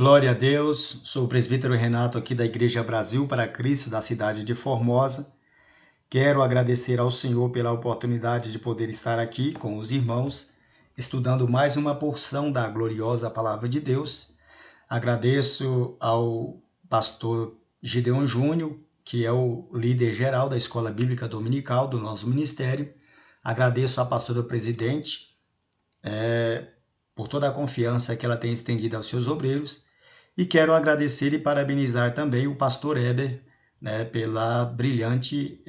Glória a Deus, sou o presbítero Renato aqui da Igreja Brasil para Cristo, da cidade de Formosa. Quero agradecer ao Senhor pela oportunidade de poder estar aqui com os irmãos, estudando mais uma porção da gloriosa Palavra de Deus. Agradeço ao pastor Gideon Júnior, que é o líder geral da Escola Bíblica Dominical do nosso ministério. Agradeço à pastora presidente, por toda a confiança que ela tem estendido aos seus obreiros, e quero agradecer e parabenizar também o pastor Heber, pela brilhante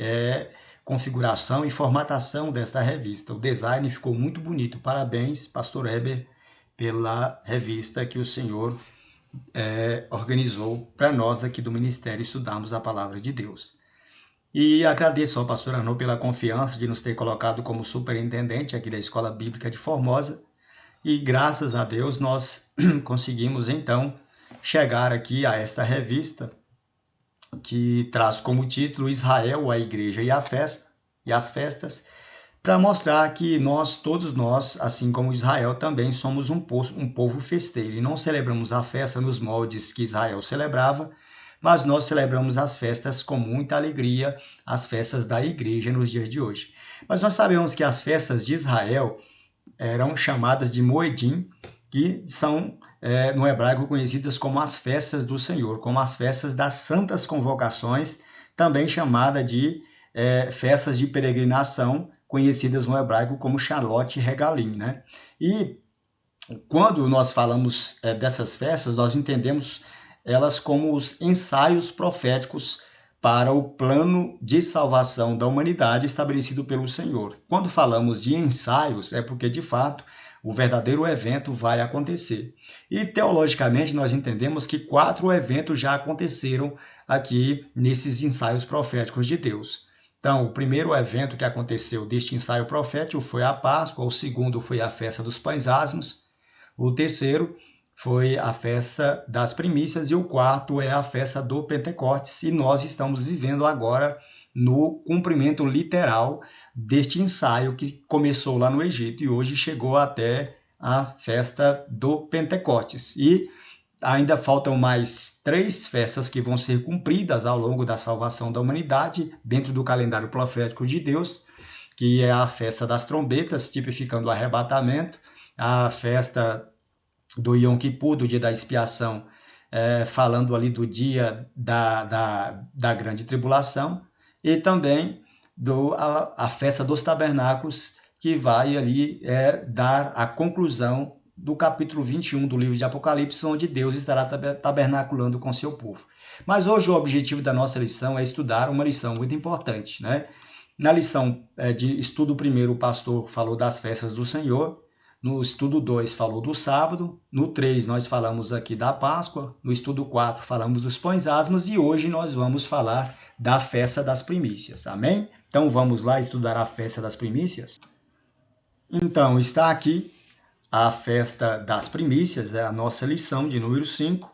configuração e formatação desta revista. O design ficou muito bonito. Parabéns, pastor Heber, pela revista que o Senhor organizou para nós aqui do Ministério estudarmos a Palavra de Deus. E agradeço ao pastor Arnaud pela confiança de nos ter colocado como superintendente aqui da Escola Bíblica de Formosa. E graças a Deus nós conseguimos então chegar aqui a esta revista que traz como título Israel, a Igreja e a Festa e as Festas, para mostrar que todos nós, assim como Israel, também somos um povo festeiro e não celebramos a festa nos moldes que Israel celebrava, mas nós celebramos as festas com muita alegria, as festas da igreja nos dias de hoje. Mas nós sabemos que as festas de Israel eram chamadas de Moedim, que são, no hebraico, conhecidas como as festas do Senhor, como as festas das santas convocações, também chamada de festas de peregrinação, conhecidas no hebraico como Shalot Regalim, né? E quando nós falamos dessas festas, nós entendemos elas como os ensaios proféticos para o plano de salvação da humanidade estabelecido pelo Senhor. Quando falamos de ensaios, é porque, de fato, o verdadeiro evento vai acontecer. E, teologicamente, nós entendemos que 4 eventos já aconteceram aqui nesses ensaios proféticos de Deus. Então, o primeiro evento que aconteceu deste ensaio profético foi a Páscoa, o segundo foi a festa dos pães asmos, o terceiro foi a festa das primícias e o quarto é a festa do Pentecostes, e nós estamos vivendo agora no cumprimento literal deste ensaio que começou lá no Egito e hoje chegou até a festa do Pentecostes. E ainda faltam mais 3 festas que vão ser cumpridas ao longo da salvação da humanidade dentro do calendário profético de Deus, que é a festa das trombetas, tipificando o arrebatamento, a festa do Yom Kippur, do dia da expiação, falando ali do dia da grande tribulação, e também a festa dos tabernáculos, que vai ali dar a conclusão do capítulo 21 do livro de Apocalipse, onde Deus estará tabernaculando com seu povo. Mas hoje o objetivo da nossa lição é estudar uma lição muito importante, né? Na lição de estudo primeiro, o pastor falou das festas do Senhor. No estudo 2 falou do sábado, no 3 nós falamos aqui da Páscoa, no estudo 4 falamos dos pães asmos e hoje nós vamos falar da festa das primícias, amém? Então vamos lá estudar a festa das primícias? Então está aqui a festa das primícias, é a nossa lição de número 5.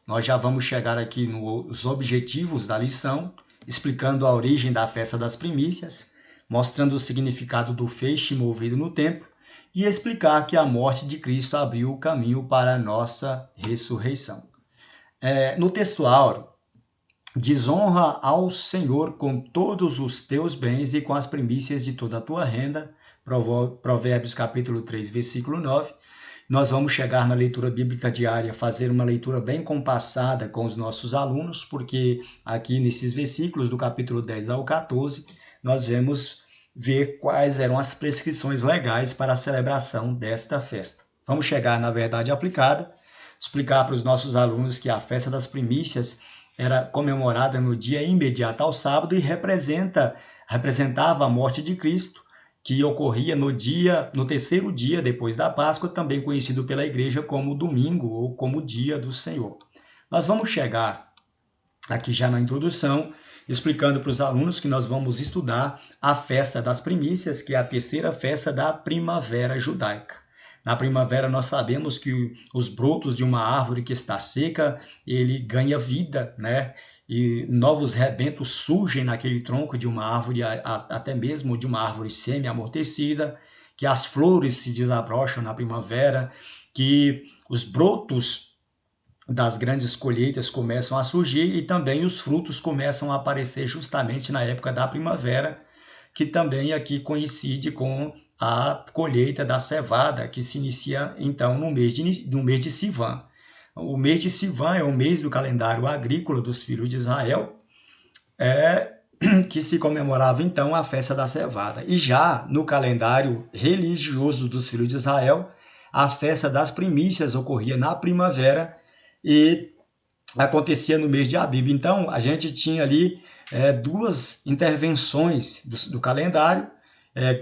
Nós já vamos chegar aqui nos objetivos da lição, explicando a origem da festa das primícias, mostrando o significado do feixe movido no tempo, e explicar que a morte de Cristo abriu o caminho para a nossa ressurreição. No texto áureo, desonra ao Senhor com todos os teus bens e com as primícias de toda a tua renda, Provérbios capítulo 3, versículo 9. Nós vamos chegar na leitura bíblica diária, fazer uma leitura bem compassada com os nossos alunos, porque aqui nesses versículos do capítulo 10 ao 14, nós vamos ver quais eram as prescrições legais para a celebração desta festa. Vamos chegar na verdade aplicada, explicar para os nossos alunos que a festa das primícias era comemorada no dia imediato ao sábado e representava a morte de Cristo, que ocorria no terceiro dia depois da Páscoa, também conhecido pela igreja como domingo ou como dia do Senhor. Nós vamos chegar aqui já na introdução, explicando para os alunos que nós vamos estudar a festa das primícias, que é a terceira festa da primavera judaica. Na primavera nós sabemos que os brotos de uma árvore que está seca, ele ganha vida, né? E novos rebentos surgem naquele tronco de uma árvore, até mesmo de uma árvore semi-amortecida, que as flores se desabrocham na primavera, que os brotos das grandes colheitas começam a surgir e também os frutos começam a aparecer justamente na época da primavera, que também aqui coincide com a colheita da cevada, que se inicia então no mês de Sivan. O mês de Sivan é o mês do calendário agrícola dos filhos de Israel, que se comemorava então a festa da cevada. E já no calendário religioso dos filhos de Israel, a festa das primícias ocorria na primavera e acontecia no mês de Abib. Então, a gente tinha ali duas intervenções do calendário,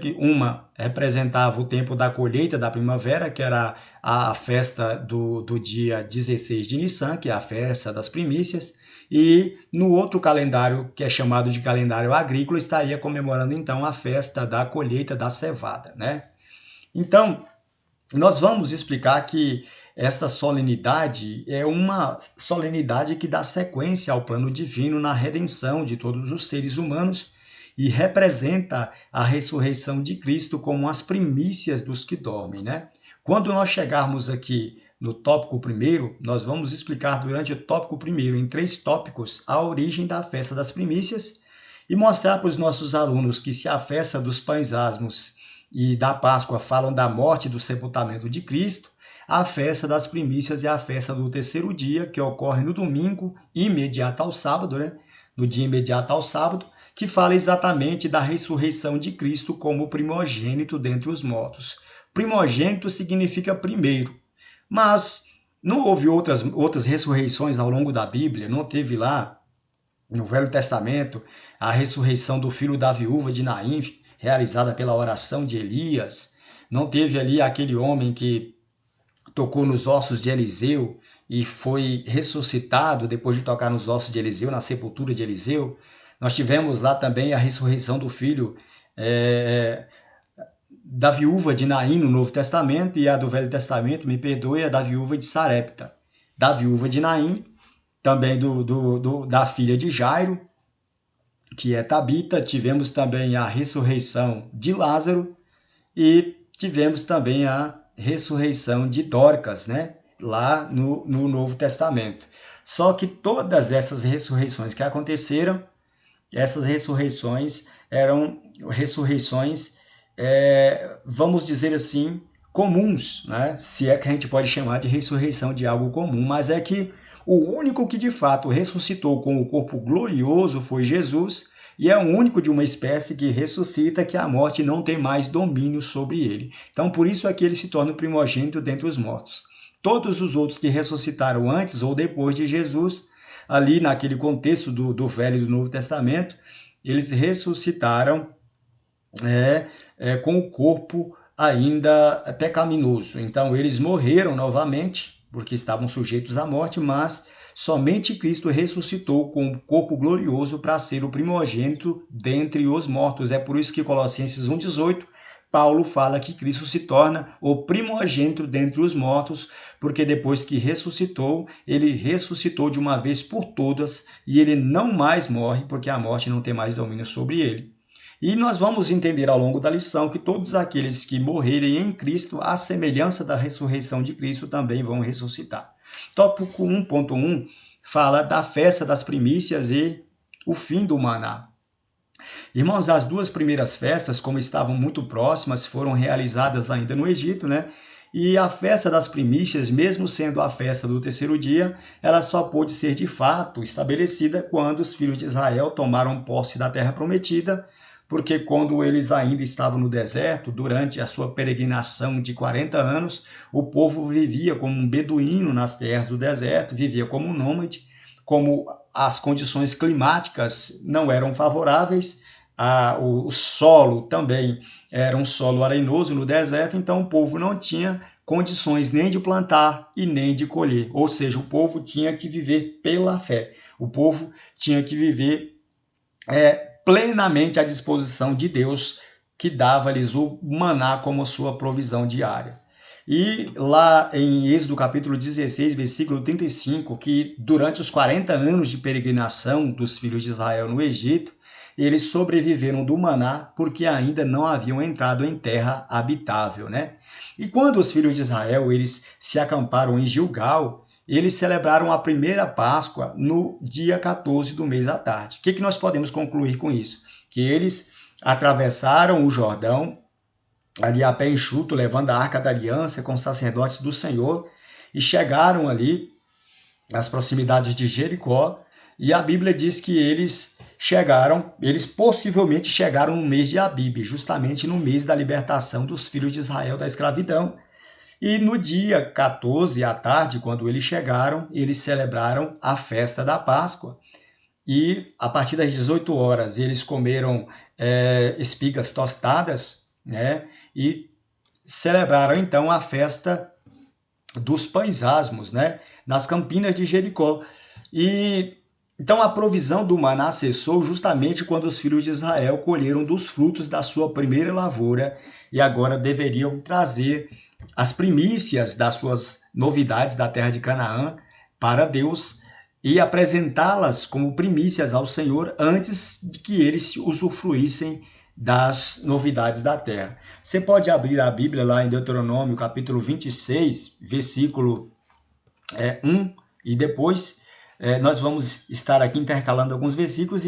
que uma representava o tempo da colheita da primavera, que era a festa do dia 16 de Nissan, que é a festa das primícias, e no outro calendário, que é chamado de calendário agrícola, estaria comemorando então a festa da colheita da cevada, né? Então, nós vamos explicar que esta solenidade é uma solenidade que dá sequência ao plano divino na redenção de todos os seres humanos e representa a ressurreição de Cristo como as primícias dos que dormem, né? Quando nós chegarmos aqui no tópico primeiro, nós vamos explicar durante o tópico primeiro, em 3 tópicos, a origem da festa das primícias e mostrar para os nossos alunos que se a festa dos pães asmos e da Páscoa falam da morte e do sepultamento de Cristo, a festa das primícias é a festa do terceiro dia, que ocorre no domingo imediato ao sábado, né? No dia imediato ao sábado, que fala exatamente da ressurreição de Cristo como primogênito dentre os mortos. Primogênito significa primeiro, mas não houve outras ressurreições ao longo da Bíblia, não teve lá no Velho Testamento a ressurreição do filho da viúva de Naim, realizada pela oração de Elias, não teve ali aquele homem que tocou nos ossos de Eliseu e foi ressuscitado depois de tocar nos ossos de Eliseu, na sepultura de Eliseu. Nós tivemos lá também a ressurreição do filho da viúva de Naim no Novo Testamento, e a do Velho Testamento, me perdoe, é da viúva de Sarepta. Da viúva de Naim, também da filha de Jairo, que é Tabita, tivemos também a ressurreição de Lázaro e tivemos também a ressurreição de Dorcas, né? Lá no Novo Testamento. Só que todas essas ressurreições que aconteceram, essas ressurreições eram ressurreições, vamos dizer assim, comuns, né? Se é que a gente pode chamar de ressurreição de algo comum, mas é que o único que de fato ressuscitou com o corpo glorioso foi Jesus, e é o único de uma espécie que ressuscita, que a morte não tem mais domínio sobre ele. Então, por isso é que ele se torna o primogênito dentre os mortos. Todos os outros que ressuscitaram antes ou depois de Jesus, ali naquele contexto do Velho e do Novo Testamento, eles ressuscitaram com o corpo ainda pecaminoso. Então, eles morreram novamente, porque estavam sujeitos à morte, mas somente Cristo ressuscitou com o corpo glorioso para ser o primogênito dentre os mortos. É por isso que Colossenses 1,18, Paulo fala que Cristo se torna o primogênito dentre os mortos, porque depois que ressuscitou, ele ressuscitou de uma vez por todas e ele não mais morre, porque a morte não tem mais domínio sobre ele. E nós vamos entender ao longo da lição que todos aqueles que morrerem em Cristo, à semelhança da ressurreição de Cristo, também vão ressuscitar. Tópico 1.1 fala da festa das primícias e o fim do maná. Irmãos, as 2 primeiras festas, como estavam muito próximas, foram realizadas ainda no Egito, né? E a festa das primícias, mesmo sendo a festa do terceiro dia, ela só pôde ser de fato estabelecida quando os filhos de Israel tomaram posse da terra prometida, porque quando eles ainda estavam no deserto, durante a sua peregrinação de 40 anos, o povo vivia como um beduíno nas terras do deserto, vivia como um nômade, como as condições climáticas não eram favoráveis, o solo também era um solo arenoso no deserto, então o povo não tinha condições nem de plantar e nem de colher, ou seja, o povo tinha que viver pela fé, o povo tinha que viver plenamente à disposição de Deus, que dava-lhes o maná como sua provisão diária. E lá em Êxodo capítulo 16, versículo 35, que durante os 40 anos de peregrinação dos filhos de Israel no Egito, eles sobreviveram do maná porque ainda não haviam entrado em terra habitável, né? E quando os filhos de Israel eles se acamparam em Gilgal, eles celebraram a primeira Páscoa no dia 14 do mês à tarde. O que nós podemos concluir com isso? Que eles atravessaram o Jordão, ali a pé enxuto, levando a Arca da Aliança com os sacerdotes do Senhor, e chegaram ali às proximidades de Jericó, e a Bíblia diz que eles possivelmente chegaram no mês de Abib, justamente no mês da libertação dos filhos de Israel da escravidão. E no dia 14 à tarde, quando eles chegaram, eles celebraram a festa da Páscoa. E a partir das 18 horas eles comeram espigas tostadas, né? E celebraram então a festa dos pães asmos, né? Nas campinas de Jericó. E então a provisão do maná cessou justamente quando os filhos de Israel colheram dos frutos da sua primeira lavoura e agora deveriam trazer as primícias das suas novidades da terra de Canaã para Deus e apresentá-las como primícias ao Senhor antes de que eles usufruíssem das novidades da terra. Você pode abrir a Bíblia lá em Deuteronômio, capítulo 26, versículo 1, e depois nós vamos estar aqui intercalando alguns versículos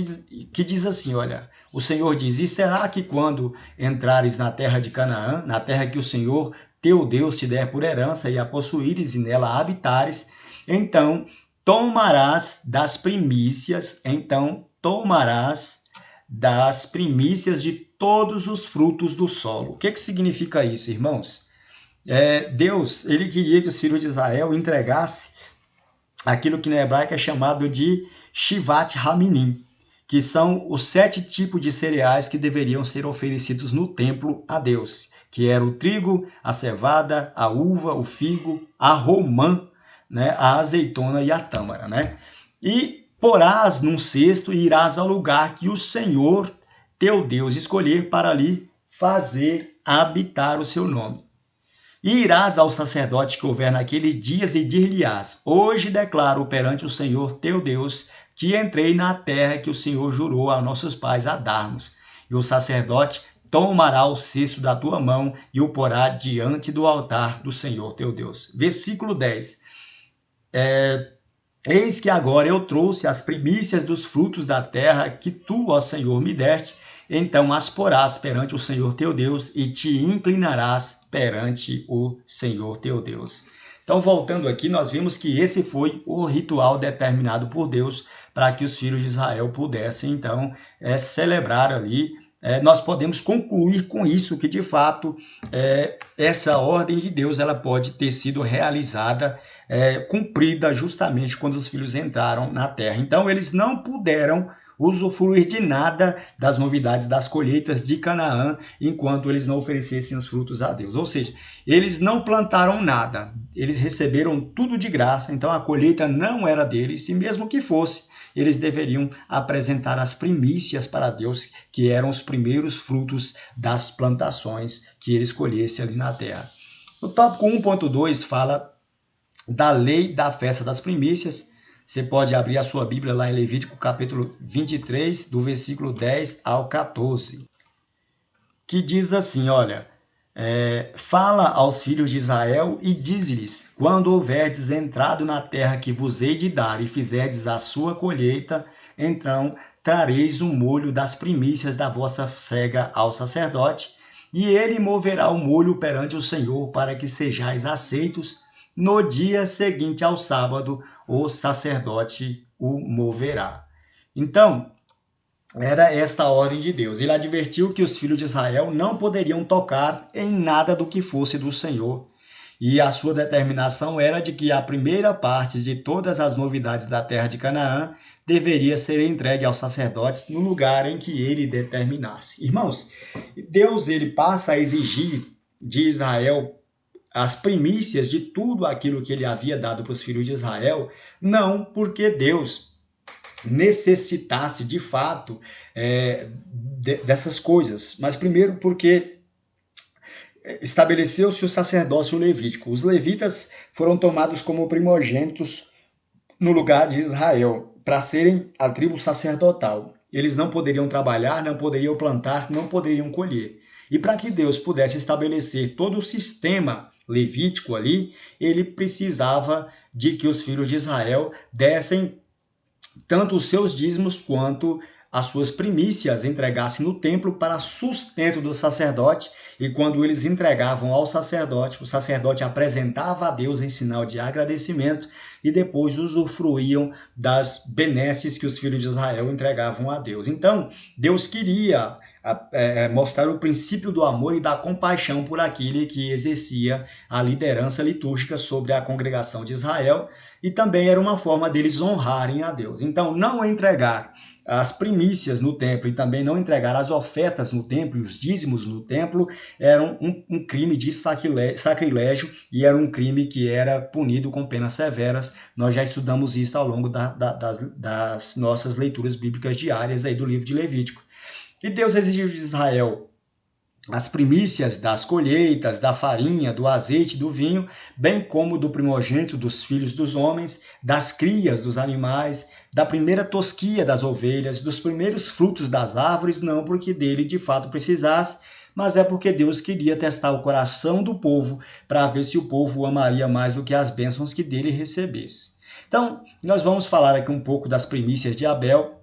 que diz assim, olha, o Senhor diz, e será que quando entrares na terra de Canaã, na terra que o Senhor teu Deus te der por herança e a possuíres e nela habitares, então tomarás das primícias de todos os frutos do solo. O que significa isso, irmãos? Deus, ele queria que os filhos de Israel entregassem aquilo que na hebraica é chamado de Shivat Haminim, que são os 7 tipos de cereais que deveriam ser oferecidos no templo a Deus, que era o trigo, a cevada, a uva, o figo, a romã, né, a azeitona e a tâmara, né? E porás num cesto e irás ao lugar que o Senhor teu Deus escolher para ali fazer habitar o seu nome. E irás ao sacerdote que houver naqueles dias e dir-lhe-ás, hoje declaro perante o Senhor teu Deus que entrei na terra que o Senhor jurou a nossos pais a darmos. E o sacerdote tomará o cesto da tua mão e o porá diante do altar do Senhor teu Deus. Versículo 10. Eis que agora eu trouxe as primícias dos frutos da terra que tu, ó Senhor, me deste, então as porás perante o Senhor teu Deus e te inclinarás perante o Senhor teu Deus. Então, voltando aqui, nós vimos que esse foi o ritual determinado por Deus para que os filhos de Israel pudessem, então, celebrar ali. Nós podemos concluir com isso que, de fato, essa ordem de Deus ela pode ter sido realizada, cumprida justamente quando os filhos entraram na terra. Então, eles não puderam usufruir de nada das novidades das colheitas de Canaã enquanto eles não oferecessem os frutos a Deus. Ou seja, eles não plantaram nada, eles receberam tudo de graça, então a colheita não era deles, e mesmo que fosse, eles deveriam apresentar as primícias para Deus, que eram os primeiros frutos das plantações que eles colhessem ali na terra. O tópico 1.2 fala da lei da festa das primícias. Você pode abrir a sua Bíblia lá em Levítico capítulo 23, do versículo 10 ao 14, que diz assim, olha, fala aos filhos de Israel e diz-lhes, quando houverdes entrado na terra que vos hei de dar e fizerdes a sua colheita, então trareis o molho das primícias da vossa cega ao sacerdote, e ele moverá o molho perante o Senhor para que sejais aceitos. No dia seguinte ao sábado, o sacerdote o moverá. Então, era esta a ordem de Deus. Ele advertiu que os filhos de Israel não poderiam tocar em nada do que fosse do Senhor. E a sua determinação era de que a primeira parte de todas as novidades da terra de Canaã deveria ser entregue aos sacerdotes no lugar em que ele determinasse. Irmãos, Deus ele passa a exigir de Israel as primícias de tudo aquilo que ele havia dado para os filhos de Israel, não porque Deus necessitasse de fato dessas coisas, mas primeiro porque estabeleceu-se o sacerdócio levítico. Os levitas foram tomados como primogênitos no lugar de Israel, para serem a tribo sacerdotal. Eles não poderiam trabalhar, não poderiam plantar, não poderiam colher. E para que Deus pudesse estabelecer todo o sistema levítico ali, ele precisava de que os filhos de Israel dessem tanto os seus dízimos quanto as suas primícias, entregassem no templo para sustento do sacerdote, e quando eles entregavam ao sacerdote, o sacerdote apresentava a Deus em sinal de agradecimento e depois usufruíam das benesses que os filhos de Israel entregavam a Deus. Então, Deus queria mostrar o princípio do amor e da compaixão por aquele que exercia a liderança litúrgica sobre a congregação de Israel, e também era uma forma deles honrarem a Deus. Então, não entregar as primícias no templo e também não entregar as ofertas no templo e os dízimos no templo era um crime de sacrilégio, e era um crime que era punido com penas severas. Nós já estudamos isso ao longo das nossas leituras bíblicas diárias aí do livro de Levítico. E Deus exigiu de Israel as primícias das colheitas, da farinha, do azeite, do vinho, bem como do primogênito dos filhos dos homens, das crias dos animais, da primeira tosquia das ovelhas, dos primeiros frutos das árvores, não porque dele de fato precisasse, mas é porque Deus queria testar o coração do povo para ver se o povo o amaria mais do que as bênçãos que dele recebesse. Então, nós vamos falar aqui um pouco das primícias de Abel.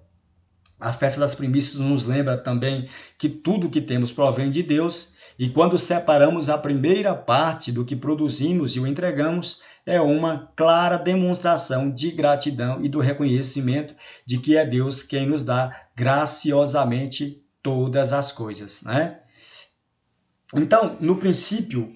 A festa das primícias nos lembra também que tudo que temos provém de Deus, e quando separamos a primeira parte do que produzimos e o entregamos, é uma clara demonstração de gratidão e do reconhecimento de que é Deus quem nos dá graciosamente todas as coisas, né? Então, no princípio,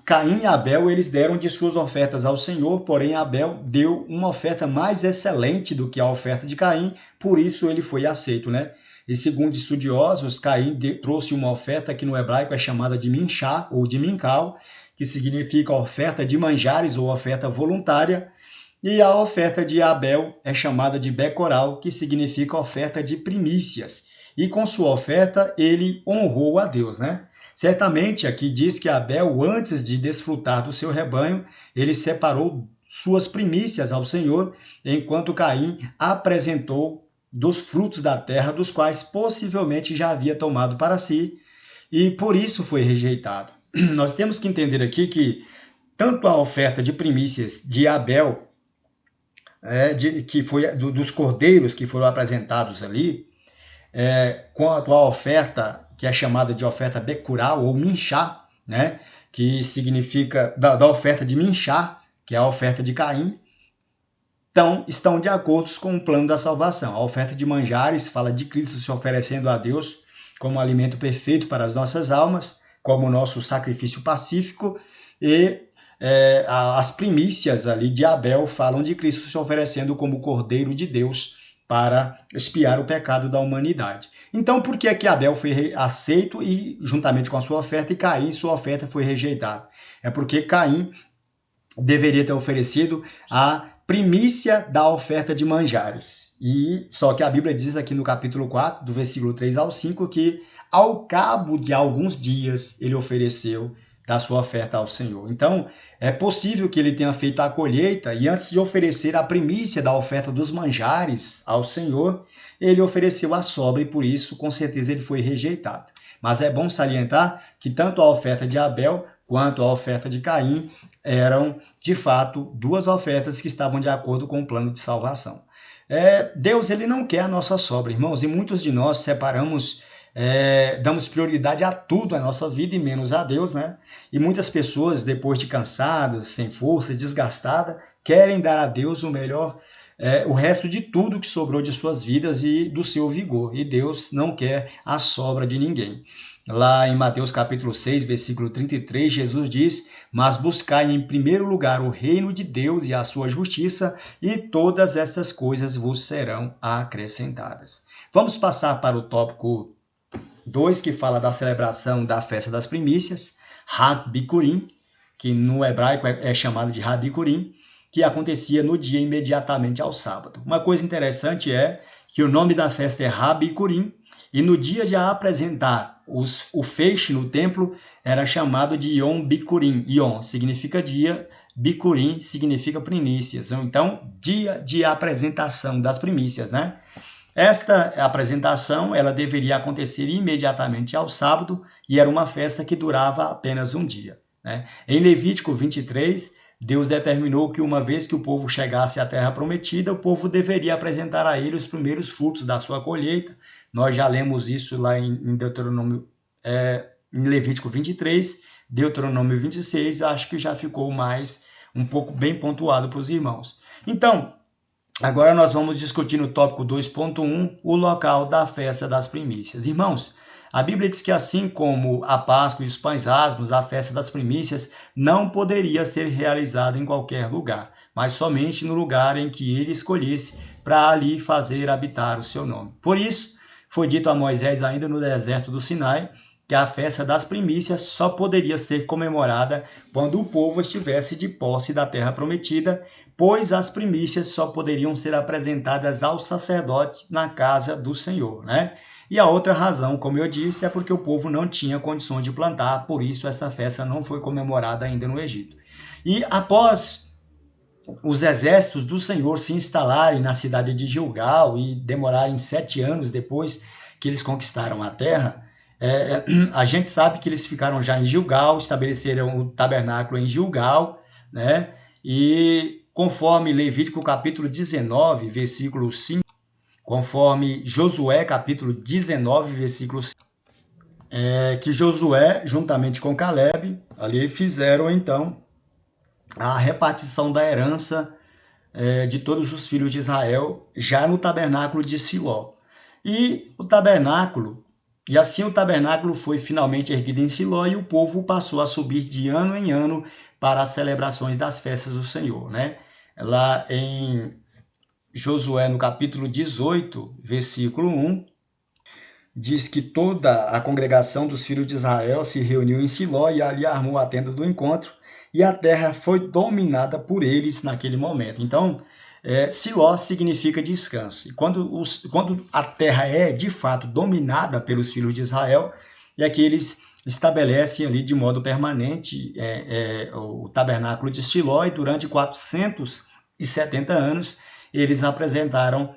Caim e Abel, eles deram de suas ofertas ao Senhor, porém Abel deu uma oferta mais excelente do que a oferta de Caim, por isso ele foi aceito, né? E segundo estudiosos, Caim trouxe uma oferta que no hebraico é chamada de minchá ou de mincal, que significa oferta de manjares ou oferta voluntária, e a oferta de Abel é chamada de becoral, que significa oferta de primícias. E com sua oferta ele honrou a Deus, né? Certamente aqui diz que Abel, antes de desfrutar do seu rebanho, ele separou suas primícias ao Senhor, enquanto Caim apresentou dos frutos da terra, dos quais possivelmente já havia tomado para si, e por isso foi rejeitado. Nós temos que entender aqui que tanto a oferta de primícias de Abel, que foi dos cordeiros que foram apresentados ali, quanto a oferta que é chamada de oferta becural ou minchá, né, que significa da oferta de minchá, que é a oferta de Caim, então estão de acordo com o plano da salvação. A oferta de manjares fala de Cristo se oferecendo a Deus como alimento perfeito para as nossas almas, como nosso sacrifício pacífico, e as primícias ali de Abel falam de Cristo se oferecendo como Cordeiro de Deus para expiar o pecado da humanidade. Então, por que é que Abel foi aceito e juntamente com a sua oferta, e Caim, sua oferta foi rejeitada? É porque Caim deveria ter oferecido a primícia da oferta de manjares. E só que a Bíblia diz aqui no capítulo 4, do versículo 3 ao 5, que ao cabo de alguns dias ele ofereceu da sua oferta ao Senhor. Então, é possível que ele tenha feito a colheita e antes de oferecer a primícia da oferta dos manjares ao Senhor, ele ofereceu a sobra e por isso, com certeza, ele foi rejeitado. Mas é bom salientar que tanto a oferta de Abel quanto a oferta de Caim eram, de fato, duas ofertas que estavam de acordo com o plano de salvação. Deus ele não quer a nossa sobra, irmãos, e muitos de nós separamos damos prioridade a tudo na nossa vida e menos a Deus, né? E muitas pessoas, depois de cansadas, sem forças, desgastadas, querem dar a Deus o melhor, o resto de tudo que sobrou de suas vidas e do seu vigor. E Deus não quer a sobra de ninguém. Lá em Mateus capítulo 6, versículo 33, Jesus diz: mas buscai em primeiro lugar o reino de Deus e a sua justiça, e todas estas coisas vos serão acrescentadas. Vamos passar para o tópico 2, que fala da celebração da festa das primícias, Hag Bikurim, que no hebraico é chamado de Hag Bikurim, que acontecia no dia imediatamente ao sábado. Uma coisa interessante é que o nome da festa é Hag Bikurim, e no dia de apresentar o feixe no templo era chamado de Yom Bikurim. Yom significa dia, Bikurim significa primícias. Então, dia de apresentação das primícias, né? Esta apresentação ela deveria acontecer imediatamente ao sábado e era uma festa que durava apenas um dia. né? Em Levítico 23, Deus determinou que uma vez que o povo chegasse à terra prometida, o povo deveria apresentar a ele os primeiros frutos da sua colheita. Nós já lemos isso lá em Deuteronômio, em Levítico 23, Deuteronômio 26, acho que já ficou mais um pouco bem pontuado para os irmãos. Então, agora nós vamos discutir no tópico 2.1 o local da festa das primícias. Irmãos, a Bíblia diz que assim como a Páscoa e os pães asmos, a festa das primícias não poderia ser realizada em qualquer lugar, mas somente no lugar em que ele escolhesse para ali fazer habitar o seu nome. Por isso, foi dito a Moisés ainda no deserto do Sinai que a festa das primícias só poderia ser comemorada quando o povo estivesse de posse da terra prometida, pois as primícias só poderiam ser apresentadas ao sacerdote na casa do Senhor, né? E a outra razão, como eu disse, é porque o povo não tinha condições de plantar, por isso essa festa não foi comemorada ainda no Egito. E após os exércitos do Senhor se instalarem na cidade de Gilgal e demorarem 7 anos depois que eles conquistaram a terra, a gente sabe que eles ficaram já em Gilgal, estabeleceram o tabernáculo em Gilgal, né? E conforme Levítico capítulo 19, versículo 5, conforme Josué capítulo 19, versículo 5, que Josué, juntamente com Caleb, ali fizeram então a repartição da herança de todos os filhos de Israel já no tabernáculo de Siló. E assim o tabernáculo foi finalmente erguido em Siló e o povo passou a subir de ano em ano para as celebrações das festas do Senhor, né? Lá em Josué, no capítulo 18, versículo 1, diz que toda a congregação dos filhos de Israel se reuniu em Siló e ali armou a tenda do encontro e a terra foi dominada por eles naquele momento. Então, Siló significa descanso. E quando a terra é de fato dominada pelos filhos de Israel, é que eles estabelecem ali de modo permanente o tabernáculo de Siló e durante 470 anos eles apresentaram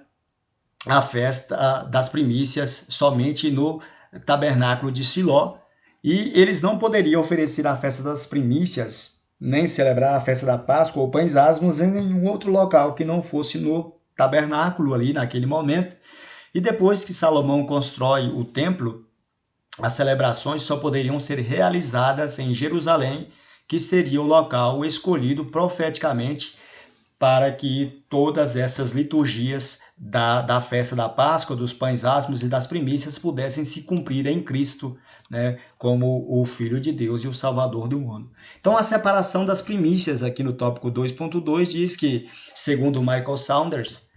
a festa das primícias somente no tabernáculo de Siló e eles não poderiam oferecer a festa das primícias nem celebrar a festa da Páscoa ou pães asmos em nenhum outro local que não fosse no tabernáculo ali naquele momento. E depois que Salomão constrói o templo, as celebrações só poderiam ser realizadas em Jerusalém, que seria o local escolhido profeticamente para que todas essas liturgias da festa da Páscoa, dos pães asmos e das primícias pudessem se cumprir em Cristo, né, como o Filho de Deus e o Salvador do mundo. Então, a separação das primícias aqui no tópico 2.2 diz que, segundo Michael Saunders,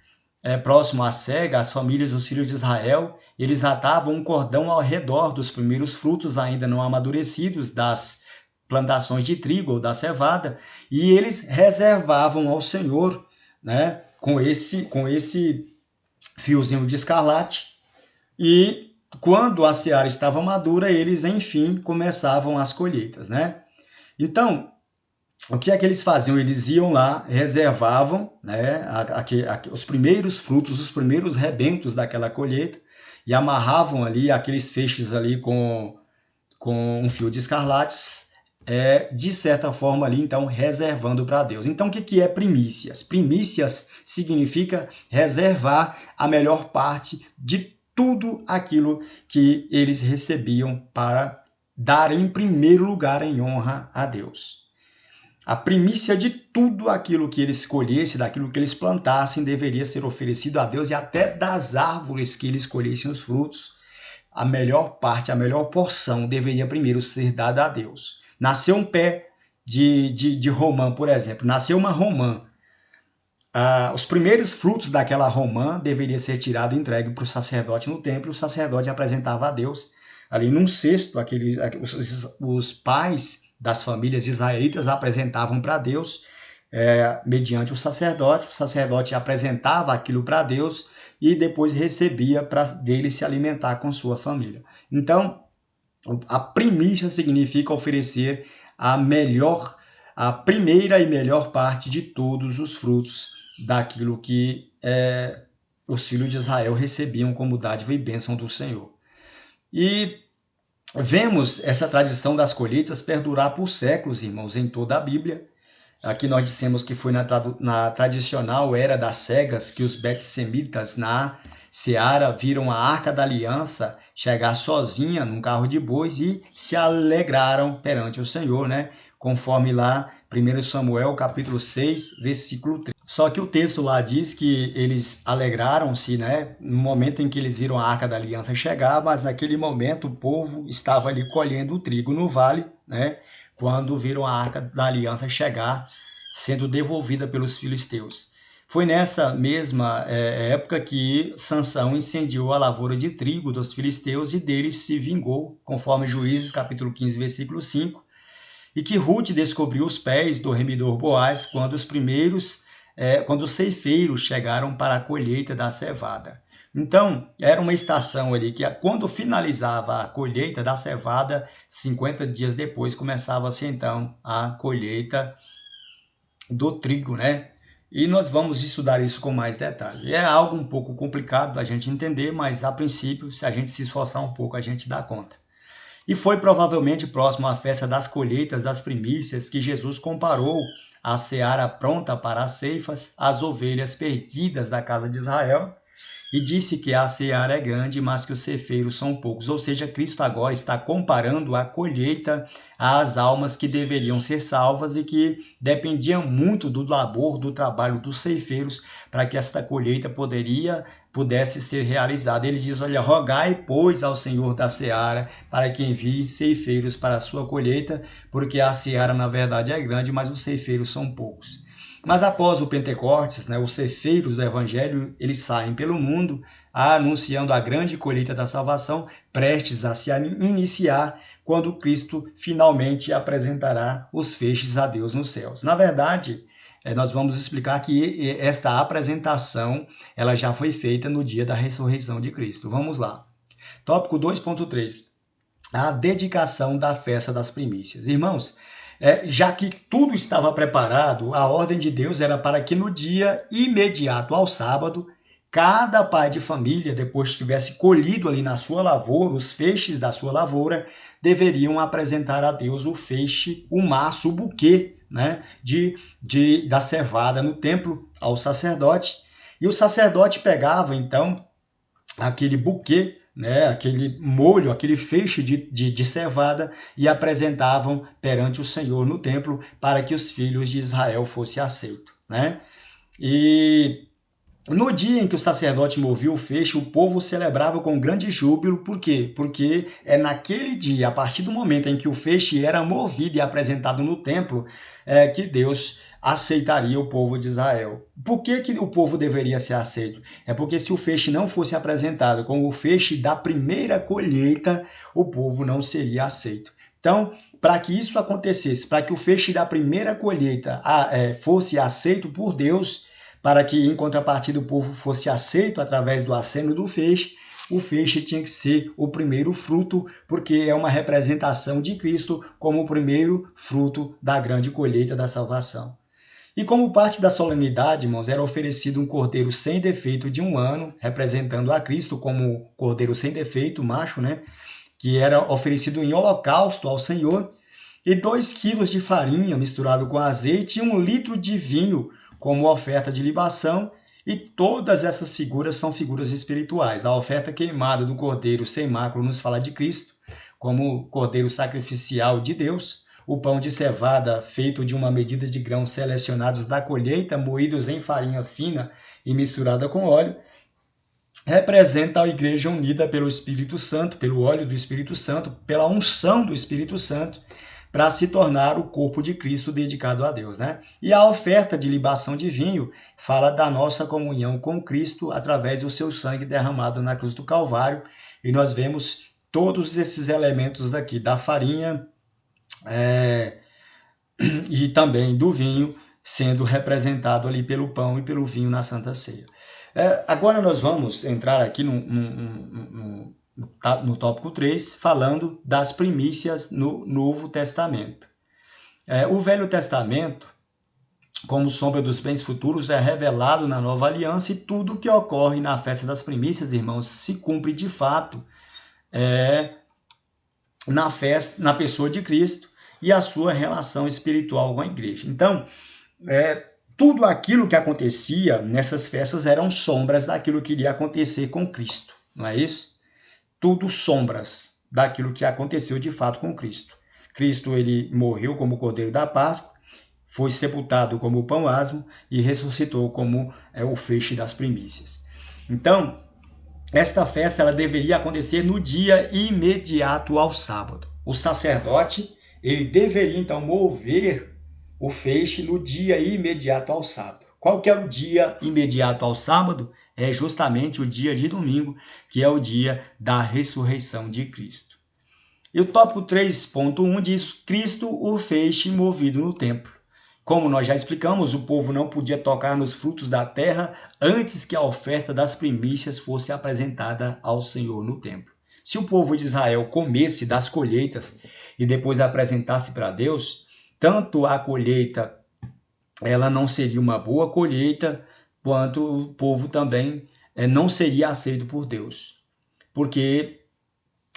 próximo à cega, as famílias dos filhos de Israel, eles atavam um cordão ao redor dos primeiros frutos ainda não amadurecidos das plantações de trigo ou da cevada, e eles reservavam ao Senhor, né, com esse fiozinho de escarlate, e quando a seara estava madura, eles, enfim, começavam as colheitas, né? Então, o que é que eles faziam? Eles iam lá, reservavam, né, os primeiros frutos, os primeiros rebentos daquela colheita, e amarravam ali aqueles feixes ali com um fio de escarlates, de certa forma ali, então, reservando para Deus. Então, o que é primícias? Primícias significa reservar a melhor parte de tudo aquilo que eles recebiam para dar em primeiro lugar em honra a Deus. A primícia de tudo aquilo que eles escolhessem, daquilo que eles plantassem, deveria ser oferecido a Deus, e até das árvores que eles escolhessem os frutos, a melhor parte, a melhor porção deveria primeiro ser dada a Deus. Nasceu um pé de romã, por exemplo, nasceu uma romã. Os primeiros frutos daquela romã deveriam ser tirados e entregues para o sacerdote no templo, o sacerdote apresentava a Deus ali num cesto, os pais das famílias israelitas apresentavam para Deus, mediante o sacerdote apresentava aquilo para Deus e depois recebia para dele se alimentar com sua família. Então, a primícia significa oferecer a primeira e melhor parte de todos os frutos daquilo que os filhos de Israel recebiam como dádiva e bênção do Senhor. E Vemos essa tradição das colheitas perdurar por séculos, irmãos, em toda a Bíblia. Aqui nós dissemos que foi na tradicional era das cegas que os betsemitas na Seara viram a Arca da Aliança chegar sozinha num carro de bois e se alegraram perante o Senhor, né? Conforme lá 1 Samuel capítulo 6, versículo 3. Só que o texto lá diz que eles alegraram-se, né, no momento em que eles viram a Arca da Aliança chegar, mas naquele momento o povo estava ali colhendo o trigo no vale, né, quando viram a Arca da Aliança chegar, sendo devolvida pelos filisteus. Foi nessa mesma época que Sansão incendiou a lavoura de trigo dos filisteus e deles se vingou, conforme Juízes capítulo 15, versículo 5, e que Ruth descobriu os pés do remidor Boaz quando os ceifeiros chegaram para a colheita da cevada. Então, era uma estação ali que quando finalizava a colheita da cevada, 50 dias depois começava-se então a colheita do trigo, né? E nós vamos estudar isso com mais detalhe. É algo um pouco complicado da gente entender, mas a princípio, se a gente se esforçar um pouco, a gente dá conta. E foi provavelmente próximo à festa das colheitas das primícias que Jesus comparou a seara pronta para as ceifas às ovelhas perdidas da casa de Israel e disse que a seara é grande, mas que os ceifeiros são poucos. Ou seja, Cristo agora está comparando a colheita às almas que deveriam ser salvas e que dependiam muito do labor, do trabalho dos ceifeiros para que esta colheita pudesse ser realizada. Ele diz, olha, rogai, pois, ao Senhor da seara para que envie ceifeiros para a sua colheita, porque a seara, na verdade, é grande, mas os ceifeiros são poucos. Mas após o Pentecostes, né, os ceifeiros do Evangelho, eles saem pelo mundo anunciando a grande colheita da salvação, prestes a se iniciar, quando Cristo finalmente apresentará os feixes a Deus nos céus. Na verdade, nós vamos explicar que esta apresentação ela já foi feita no dia da ressurreição de Cristo. Vamos lá. Tópico 2.3. A dedicação da festa das primícias. Irmãos, já que tudo estava preparado, a ordem de Deus era para que no dia imediato ao sábado, cada pai de família, depois que tivesse colhido ali na sua lavoura, os feixes da sua lavoura, deveriam apresentar a Deus o feixe, o maço, o buquê, né, da cevada no templo ao sacerdote. E o sacerdote pegava, então, aquele buquê, né, aquele molho, aquele feixe de cevada e apresentavam perante o Senhor no templo para que os filhos de Israel fossem aceitos, né? E no dia em que o sacerdote movia o feixe, o povo celebrava com grande júbilo. Por quê? Porque é naquele dia, a partir do momento em que o feixe era movido e apresentado no templo, que Deus aceitaria o povo de Israel. Por que o povo deveria ser aceito? É porque se o feixe não fosse apresentado como o feixe da primeira colheita, o povo não seria aceito. Então, para que isso acontecesse, para que o feixe da primeira colheita fosse aceito por Deus, para que em contrapartida o povo fosse aceito através do aceno do feixe, o feixe tinha que ser o primeiro fruto, porque é uma representação de Cristo como o primeiro fruto da grande colheita da salvação. E como parte da solenidade, irmãos, era oferecido um cordeiro sem defeito de 1 ano, representando a Cristo como cordeiro sem defeito, macho, né? Que era oferecido em holocausto ao Senhor, e 2 quilos de farinha misturado com azeite e 1 litro de vinho como oferta de libação, e todas essas figuras são figuras espirituais. A oferta queimada do cordeiro sem mácula nos fala de Cristo, como cordeiro sacrificial de Deus. O pão de cevada, feito de uma medida de grãos selecionados da colheita, moídos em farinha fina e misturada com óleo, representa a igreja unida pelo Espírito Santo, pelo óleo do Espírito Santo, pela unção do Espírito Santo, para se tornar o corpo de Cristo dedicado a Deus, né? E a oferta de libação de vinho fala da nossa comunhão com Cristo através do seu sangue derramado na cruz do Calvário, e nós vemos todos esses elementos daqui, da farinha e também do vinho, sendo representado ali pelo pão e pelo vinho na Santa Ceia. Agora nós vamos entrar aqui no tópico 3, falando das primícias no Novo Testamento. O Velho Testamento, como sombra dos bens futuros, é revelado na Nova Aliança, e tudo que ocorre na festa das primícias, irmãos, se cumpre de fato na festa, na pessoa de Cristo e a sua relação espiritual com a igreja. Então, tudo aquilo que acontecia nessas festas eram sombras daquilo que iria acontecer com Cristo, não é isso? Tudo sombras daquilo que aconteceu de fato com Cristo. Cristo, ele morreu como o Cordeiro da Páscoa, foi sepultado como o pão asmo e ressuscitou como o feixe das primícias. Então, esta festa ela deveria acontecer no dia imediato ao sábado. O sacerdote ele deveria então mover o feixe no dia imediato ao sábado. Qual que é o dia imediato ao sábado? É justamente o dia de domingo, que é o dia da ressurreição de Cristo. E o tópico 3.1 diz: Cristo o feixe movido no templo. Como nós já explicamos, o povo não podia tocar nos frutos da terra antes que a oferta das primícias fosse apresentada ao Senhor no templo. Se o povo de Israel comesse das colheitas e depois apresentasse para Deus, tanto a colheita ela não seria uma boa colheita, quanto o povo também não seria aceito por Deus. Porque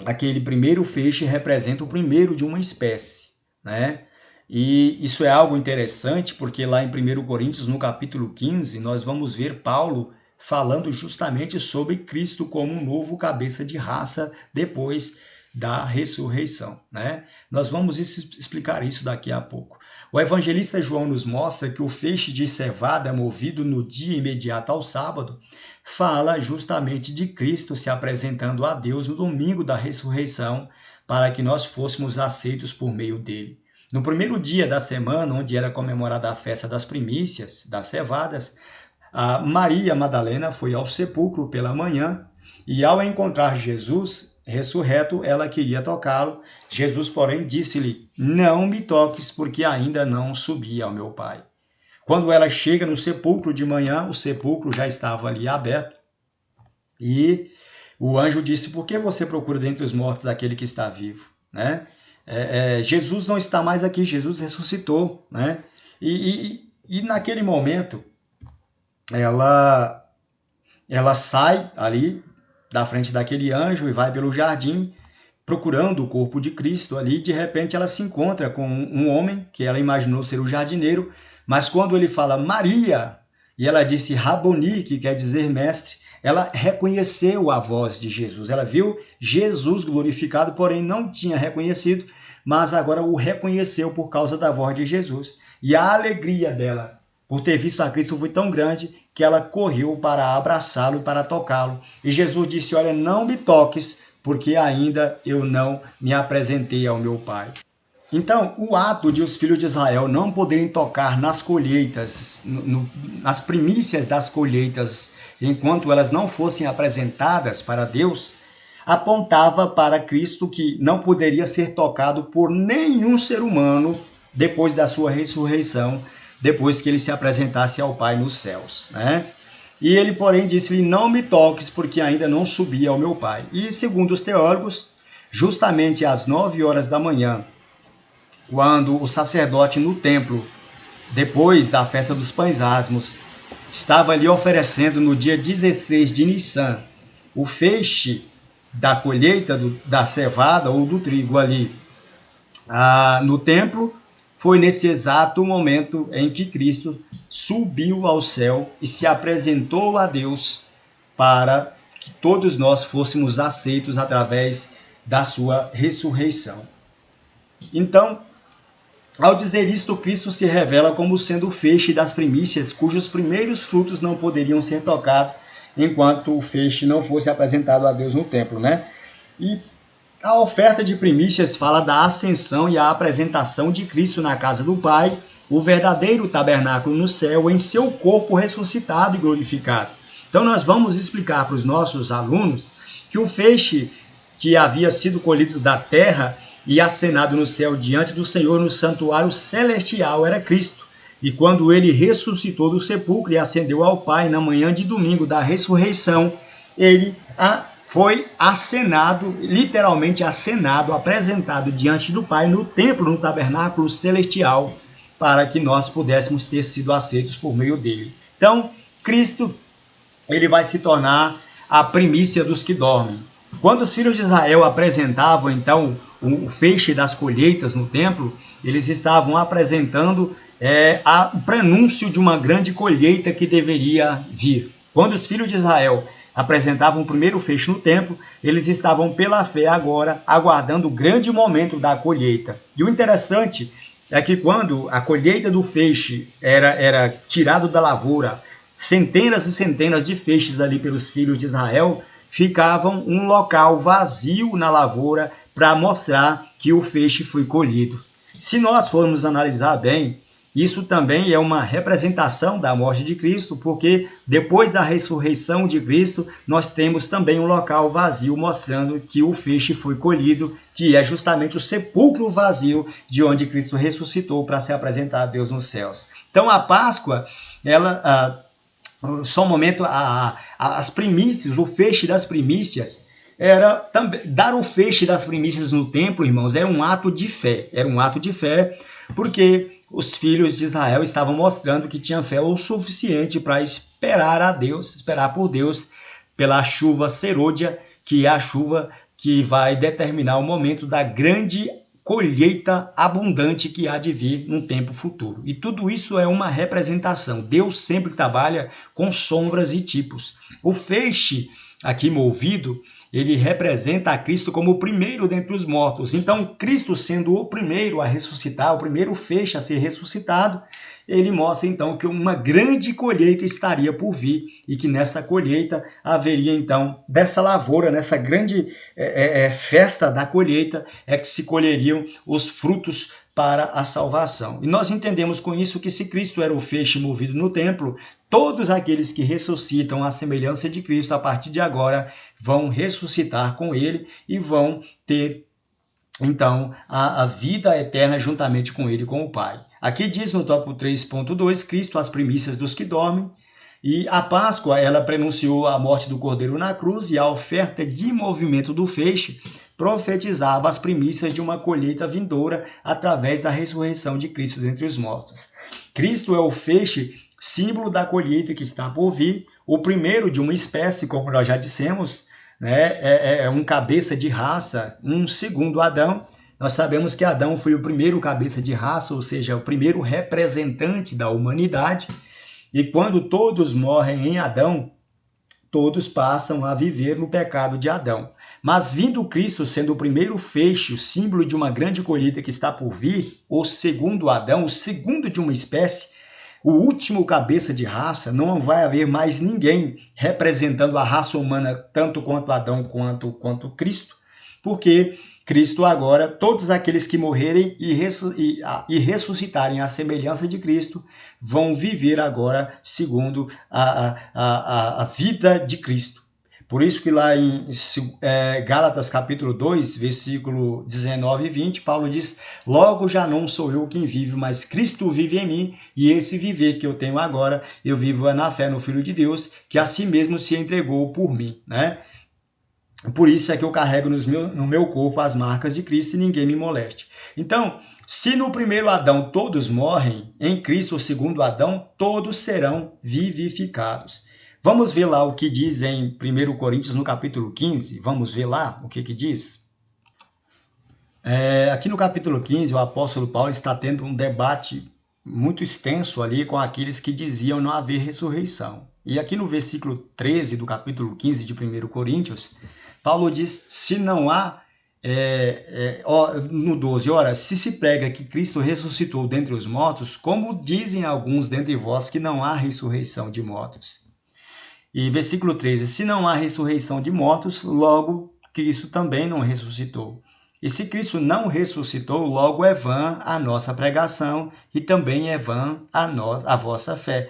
aquele primeiro feixe representa o primeiro de uma espécie, né? E isso é algo interessante, porque lá em 1 Coríntios, no capítulo 15, nós vamos ver Paulo falando justamente sobre Cristo como um novo cabeça de raça depois da ressurreição, né? Nós vamos explicar isso daqui a pouco. O evangelista João nos mostra que o feixe de cevada movido no dia imediato ao sábado fala justamente de Cristo se apresentando a Deus no domingo da ressurreição para que nós fôssemos aceitos por meio dele. No primeiro dia da semana, onde era comemorada a festa das primícias, das cevadas, a Maria Madalena foi ao sepulcro pela manhã e, ao encontrar Jesus ressurreto, ela queria tocá-lo. Jesus, porém, disse-lhe: não me toques, porque ainda não subi ao meu Pai. Quando ela chega no sepulcro de manhã, o sepulcro já estava ali aberto e o anjo disse: por que você procura dentre os mortos aquele que está vivo? Né? Jesus não está mais aqui, Jesus ressuscitou, né? E naquele momento ela sai ali da frente daquele anjo e vai pelo jardim procurando o corpo de Cristo ali. De repente ela se encontra com um homem que ela imaginou ser o jardineiro, mas quando ele fala Maria e ela disse Raboni, que quer dizer mestre, ela reconheceu a voz de Jesus. Ela viu Jesus glorificado, porém não tinha reconhecido, mas agora o reconheceu por causa da voz de Jesus. E a alegria dela por ter visto a Cristo foi tão grande que ela correu para abraçá-lo e para tocá-lo. E Jesus disse: olha, não me toques, porque ainda eu não me apresentei ao meu Pai. Então, o ato de os filhos de Israel não poderem tocar nas colheitas, nas primícias das colheitas, enquanto elas não fossem apresentadas para Deus, apontava para Cristo, que não poderia ser tocado por nenhum ser humano depois da sua ressurreição, depois que ele se apresentasse ao Pai nos céus, né? E ele, porém, disse-lhe: não me toques, porque ainda não subi ao meu Pai. E, segundo os teólogos, justamente às 9 horas da manhã, quando o sacerdote no templo, depois da festa dos pães asmos, estava ali oferecendo no dia 16 de Nissan o feixe da colheita da cevada ou do trigo ali no templo, foi nesse exato momento em que Cristo subiu ao céu e se apresentou a Deus para que todos nós fôssemos aceitos através da sua ressurreição. Então, ao dizer isto, Cristo se revela como sendo o feixe das primícias, cujos primeiros frutos não poderiam ser tocados enquanto o feixe não fosse apresentado a Deus no templo, né? E a oferta de primícias fala da ascensão e a apresentação de Cristo na casa do Pai, o verdadeiro tabernáculo no céu, em seu corpo ressuscitado e glorificado. Então nós vamos explicar para os nossos alunos que o feixe que havia sido colhido da terra e acenado no céu diante do Senhor no santuário celestial era Cristo. E quando ele ressuscitou do sepulcro e ascendeu ao Pai na manhã de domingo da ressurreição, ele foi acenado, literalmente acenado, apresentado diante do Pai no templo, no tabernáculo celestial, para que nós pudéssemos ter sido aceitos por meio dele. Então, Cristo, ele vai se tornar a primícia dos que dormem. Quando os filhos de Israel apresentavam, então, o feixe das colheitas no templo, eles estavam apresentando o prenúncio de uma grande colheita que deveria vir. Quando os filhos de Israel apresentavam o primeiro feixe no templo, eles estavam pela fé agora aguardando o grande momento da colheita. E o interessante é que quando a colheita do feixe era tirado da lavoura, centenas e centenas de feixes ali pelos filhos de Israel, ficavam um local vazio na lavoura para mostrar que o feixe foi colhido. Se nós formos analisar bem, isso também é uma representação da morte de Cristo, porque depois da ressurreição de Cristo, nós temos também um local vazio mostrando que o feixe foi colhido, que é justamente o sepulcro vazio de onde Cristo ressuscitou para se apresentar a Deus nos céus. Então a Páscoa, só um momento, as primícias, o feixe das primícias, era também dar o feixe das primícias no templo, irmãos, era um ato de fé. Era um ato de fé, porque os filhos de Israel estavam mostrando que tinham fé o suficiente para esperar a Deus, esperar por Deus pela chuva serôdia, que é a chuva que vai determinar o momento da grande colheita abundante que há de vir num tempo futuro. E tudo isso é uma representação. Deus sempre trabalha com sombras e tipos. O feixe aqui movido, ele representa a Cristo como o primeiro dentre os mortos. Então, Cristo sendo o primeiro a ressuscitar, o primeiro feixe a ser ressuscitado, ele mostra então que uma grande colheita estaria por vir e que nessa colheita haveria então, dessa lavoura, nessa grande festa da colheita, é que se colheriam os frutos para a salvação. E nós entendemos com isso que se Cristo era o feixe movido no templo, todos aqueles que ressuscitam à semelhança de Cristo, a partir de agora, vão ressuscitar com ele e vão ter, então, a vida eterna juntamente com ele e com o Pai. Aqui diz no tópico 3.2, Cristo as primícias dos que dormem, e a Páscoa, ela prenunciou a morte do Cordeiro na cruz e a oferta de movimento do feixe profetizava as primícias de uma colheita vindoura através da ressurreição de Cristo dentre os mortos. Cristo é o feixe, símbolo da colheita que está por vir, o primeiro de uma espécie, como nós já dissemos, né? É um cabeça de raça, um segundo Adão. Nós sabemos que Adão foi o primeiro cabeça de raça, ou seja, o primeiro representante da humanidade. E quando todos morrem em Adão, todos passam a viver no pecado de Adão. Mas vindo Cristo sendo o primeiro feixe, o símbolo de uma grande colheita que está por vir, o segundo Adão, o segundo de uma espécie, o último cabeça de raça, não vai haver mais ninguém representando a raça humana tanto quanto Adão quanto Cristo, porque Cristo agora, todos aqueles que morrerem e ressuscitarem à semelhança de Cristo, vão viver agora segundo a vida de Cristo. Por isso que lá em Gálatas capítulo 2, versículo 19 e 20, Paulo diz: logo já não sou eu quem vive, mas Cristo vive em mim, e esse viver que eu tenho agora, eu vivo na fé no Filho de Deus, que a si mesmo se entregou por mim, né? Por isso é que eu carrego no meu corpo as marcas de Cristo e ninguém me moleste. Então, se no primeiro Adão todos morrem, em Cristo, o segundo Adão, todos serão vivificados. Vamos ver lá o que diz em 1 Coríntios, no capítulo 15. Vamos ver lá o que diz? Aqui no capítulo 15, o apóstolo Paulo está tendo um debate muito extenso ali com aqueles que diziam não haver ressurreição. E aqui no versículo 13 do capítulo 15 de 1 Coríntios, Paulo diz, se não há, no 12, ora, se prega que Cristo ressuscitou dentre os mortos, como dizem alguns dentre vós que não há ressurreição de mortos? E versículo 13, se não há ressurreição de mortos, logo Cristo também não ressuscitou. E se Cristo não ressuscitou, logo é vã a nossa pregação e também é vã a vossa fé.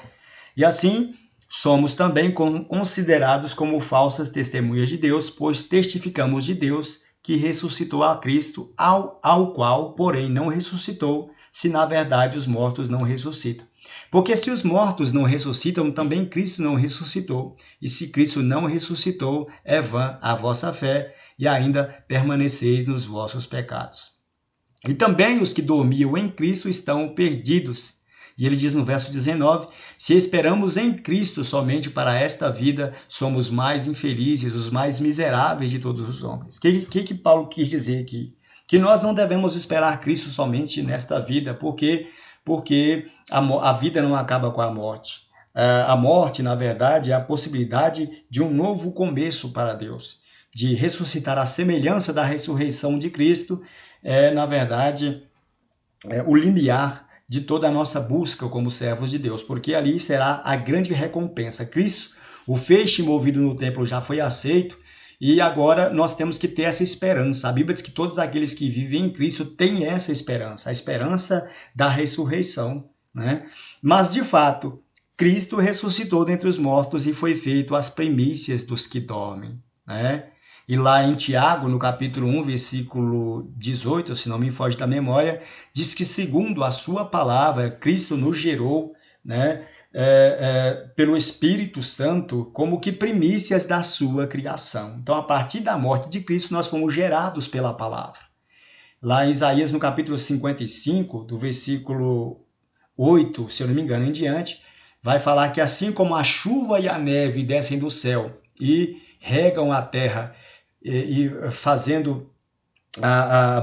E assim, somos também considerados como falsas testemunhas de Deus, pois testificamos de Deus que ressuscitou a Cristo, ao qual, porém, não ressuscitou, se na verdade os mortos não ressuscitam. Porque se os mortos não ressuscitam, também Cristo não ressuscitou. E se Cristo não ressuscitou, é vã a vossa fé, e ainda permaneceis nos vossos pecados. E também os que dormiam em Cristo estão perdidos. E ele diz no verso 19, se esperamos em Cristo somente para esta vida, somos mais infelizes, os mais miseráveis de todos os homens. O que Paulo quis dizer aqui? que nós não devemos esperar Cristo somente nesta vida, porque a vida não acaba com a morte. A morte, na verdade, é a possibilidade de um novo começo para Deus, de ressuscitar a semelhança da ressurreição de Cristo, na verdade, o limiar de toda a nossa busca como servos de Deus, porque ali será a grande recompensa. Cristo, o feixe movido no templo já foi aceito, e agora nós temos que ter essa esperança. A Bíblia diz que todos aqueles que vivem em Cristo têm essa esperança, a esperança da ressurreição, né? Mas, de fato, Cristo ressuscitou dentre os mortos e foi feito as primícias dos que dormem, né? E lá em Tiago, no capítulo 1, versículo 18, se não me foge da memória, diz que segundo a sua palavra, Cristo nos gerou, né, pelo Espírito Santo, como que primícias da sua criação. Então, a partir da morte de Cristo, nós fomos gerados pela palavra. Lá em Isaías, no capítulo 55, do versículo 8, se eu não me engano, em diante, vai falar que assim como a chuva e a neve descem do céu e regam a terra, e fazendo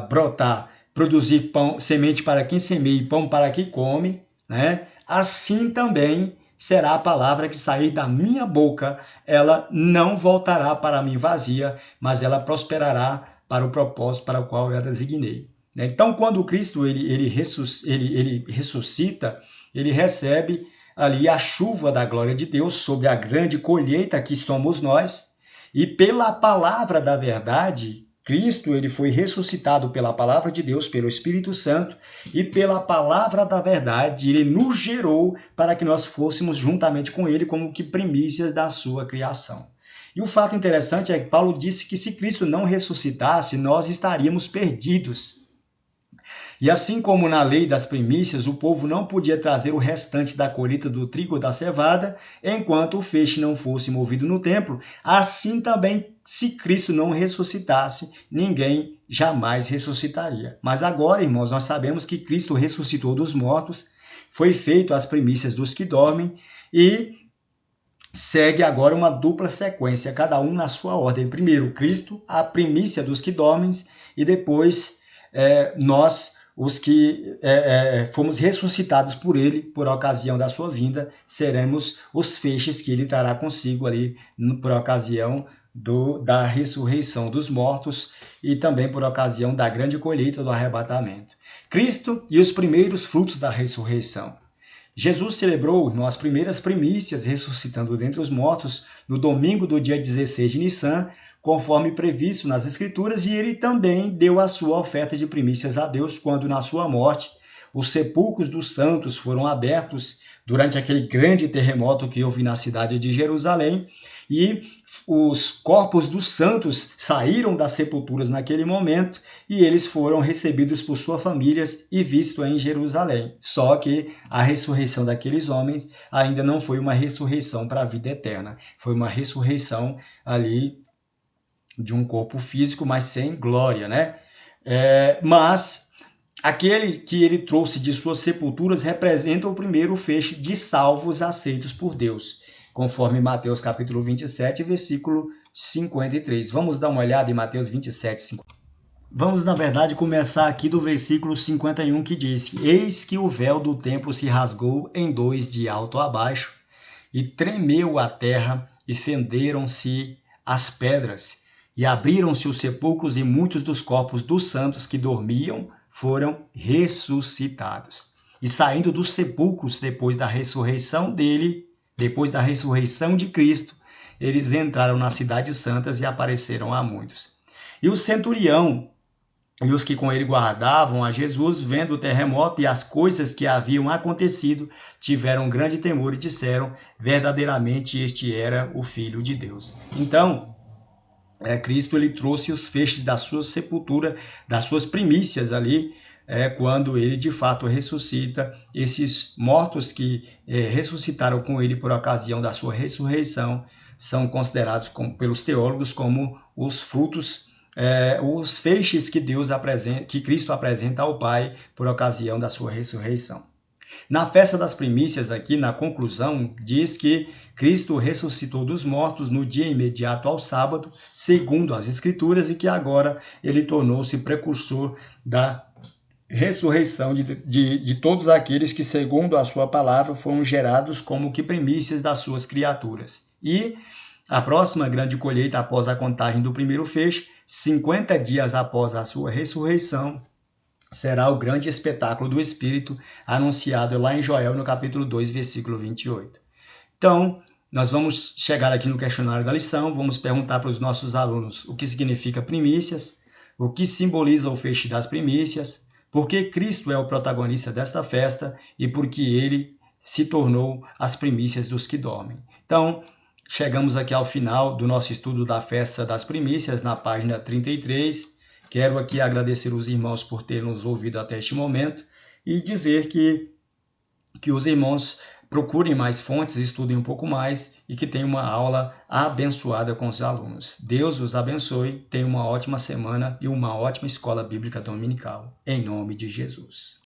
brotar, produzir pão, semente para quem semeia e pão para quem come, né? Assim também será a palavra que sair da minha boca, ela não voltará para mim vazia, mas ela prosperará para o propósito para o qual eu a designei. Então, quando Cristo ele ressuscita, ele recebe ali a chuva da glória de Deus sobre a grande colheita que somos nós, e pela palavra da verdade, Cristo ele foi ressuscitado pela palavra de Deus, pelo Espírito Santo, e pela palavra da verdade, ele nos gerou para que nós fôssemos juntamente com ele como que primícias da sua criação. E o fato interessante é que Paulo disse que se Cristo não ressuscitasse, nós estaríamos perdidos. E assim como na lei das primícias, o povo não podia trazer o restante da colheita do trigo ou da cevada, enquanto o feixe não fosse movido no templo, assim também, se Cristo não ressuscitasse, ninguém jamais ressuscitaria. Mas agora, irmãos, nós sabemos que Cristo ressuscitou dos mortos, foi feito as primícias dos que dormem, e segue agora uma dupla sequência, cada um na sua ordem. Primeiro, Cristo, a primícia dos que dormem, e depois nós, os que fomos ressuscitados por ele, por ocasião da sua vinda, seremos os feixes que ele trará consigo ali, por ocasião da ressurreição dos mortos e também por ocasião da grande colheita do arrebatamento. Cristo e os primeiros frutos da ressurreição. Jesus celebrou, irmão, as primeiras primícias ressuscitando dentre os mortos no domingo do dia 16 de Nissan, conforme previsto nas Escrituras, e ele também deu a sua oferta de primícias a Deus quando, na sua morte, os sepulcros dos santos foram abertos durante aquele grande terremoto que houve na cidade de Jerusalém, e os corpos dos santos saíram das sepulturas naquele momento e eles foram recebidos por suas famílias e vistos em Jerusalém. Só que a ressurreição daqueles homens ainda não foi uma ressurreição para a vida eterna, foi uma ressurreição ali de um corpo físico, mas sem glória, né? Mas aquele que ele trouxe de suas sepulturas representa o primeiro feixe de salvos aceitos por Deus, conforme Mateus capítulo 27, versículo 53. Vamos dar uma olhada em Mateus 27, 50. Vamos, na verdade, começar aqui do versículo 51, que diz: Eis que o véu do templo se rasgou em dois de alto a baixo, e tremeu a terra, e fenderam-se as pedras, e abriram-se os sepulcros, e muitos dos corpos dos santos que dormiam foram ressuscitados. E saindo dos sepulcros depois da ressurreição dele, depois da ressurreição de Cristo, eles entraram nas cidades santas e apareceram a muitos. E o centurião e os que com ele guardavam a Jesus, vendo o terremoto e as coisas que haviam acontecido, tiveram grande temor e disseram: verdadeiramente este era o Filho de Deus. Então, Cristo ele trouxe os feixes da sua sepultura, das suas primícias ali, quando ele de fato ressuscita. Esses mortos que ressuscitaram com ele por ocasião da sua ressurreição são considerados pelos teólogos como os frutos, os feixes que Cristo apresenta ao Pai por ocasião da sua ressurreição. Na festa das primícias, aqui na conclusão, diz que Cristo ressuscitou dos mortos no dia imediato ao sábado, segundo as Escrituras, e que agora ele tornou-se precursor da ressurreição de todos aqueles que, segundo a sua palavra, foram gerados como que primícias das suas criaturas. E a próxima grande colheita após a contagem do primeiro feixe, 50 dias após a sua ressurreição, será o grande espetáculo do Espírito anunciado lá em Joel, no capítulo 2, versículo 28. Então, nós vamos chegar aqui no questionário da lição, vamos perguntar para os nossos alunos o que significa primícias, o que simboliza o feixe das primícias, por que Cristo é o protagonista desta festa e por que ele se tornou as primícias dos que dormem. Então, chegamos aqui ao final do nosso estudo da festa das primícias, na página 33. Quero aqui agradecer os irmãos por terem nos ouvido até este momento e dizer que os irmãos procurem mais fontes, estudem um pouco mais e que tenham uma aula abençoada com os alunos. Deus os abençoe, tenham uma ótima semana e uma ótima escola bíblica dominical. Em nome de Jesus.